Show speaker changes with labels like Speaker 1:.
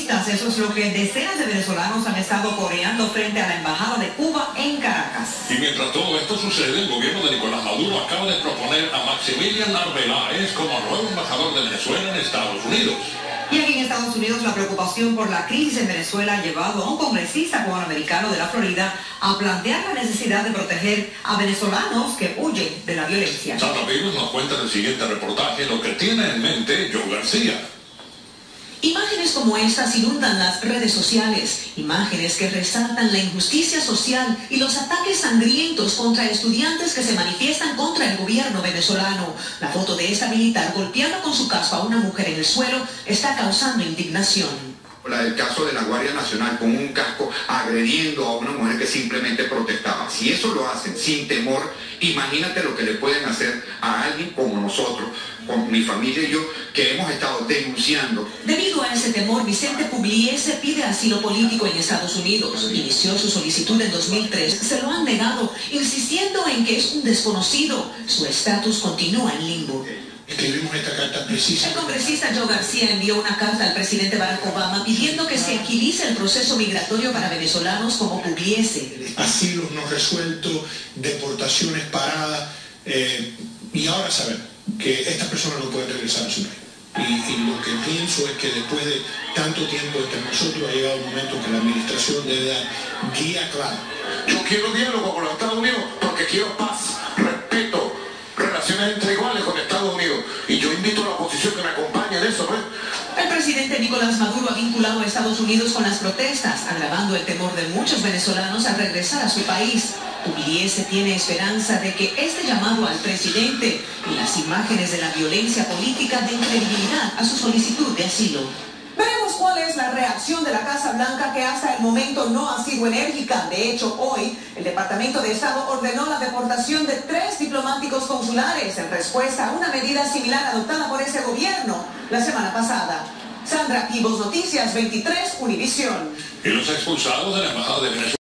Speaker 1: periodistas, eso es lo que decenas de venezolanos han estado coreando frente a la Embajada de Cuba en Caracas.
Speaker 2: Y mientras todo esto sucede, el gobierno de Nicolás Maduro acaba de proponer a Maximilian Arbeláez como nuevo embajador de Venezuela en Estados Unidos.
Speaker 1: Y aquí en Estados Unidos la preocupación por la crisis en Venezuela ha llevado a un congresista cubanoamericano de la Florida a plantear la necesidad de proteger a venezolanos que huyen de la violencia.
Speaker 2: Sandra Pibes nos cuenta en el siguiente reportaje lo que tiene en mente Joe García.
Speaker 3: Imágenes como estas inundan las redes sociales, imágenes que resaltan la injusticia social y los ataques sangrientos contra estudiantes que se manifiestan contra el gobierno venezolano. La foto de esta militar golpeando con su casco a una mujer en el suelo está causando indignación.
Speaker 4: El caso de la Guardia Nacional con un casco agrediendo a una mujer que simplemente protestaba. Si eso lo hacen sin temor, imagínate lo que le pueden hacer a alguien como nosotros, con mi familia y yo, que hemos estado denunciando.
Speaker 3: Debido a ese temor, Vicente Pugliese pide asilo político en Estados Unidos. Inició su solicitud en 2003. Se lo han negado, insistiendo en que es un desconocido. Su estatus continúa en limbo.
Speaker 5: Escribimos esta carta precisa.
Speaker 3: El congresista Joe García envió una carta al presidente Barack Obama pidiendo que se agilice el proceso migratorio para venezolanos como Pugliese.
Speaker 5: Asilos no resueltos, deportaciones paradas, y ahora sabemos que estas personas no pueden regresar a su país. Y lo que pienso es que después de tanto tiempo entre nosotros ha llegado el momento que la administración debe dar guía clara.
Speaker 6: Yo quiero diálogo con los Estados Unidos porque quiero paz, respeto, relaciones entre iguales con Estados Unidos. Y yo invito a la oposición que me acompañe en eso, ¿ves?
Speaker 3: El presidente Nicolás Maduro ha vinculado a Estados Unidos con las protestas, agravando el temor de muchos venezolanos a regresar a su país. Pugliese tiene esperanza de que este llamado al presidente y las imágenes de la violencia política den credibilidad a su solicitud de asilo.
Speaker 7: Veremos cuál es la reacción de la Casa Blanca, que hasta el momento no ha sido enérgica. De hecho, hoy el Departamento de Estado ordenó la deportación de 3 diplomáticos consulares en respuesta a una medida similar adoptada por ese gobierno la semana pasada. Sandra Pibes, Noticias 23, Univisión.
Speaker 2: Y los expulsados de la Embajada de Venezuela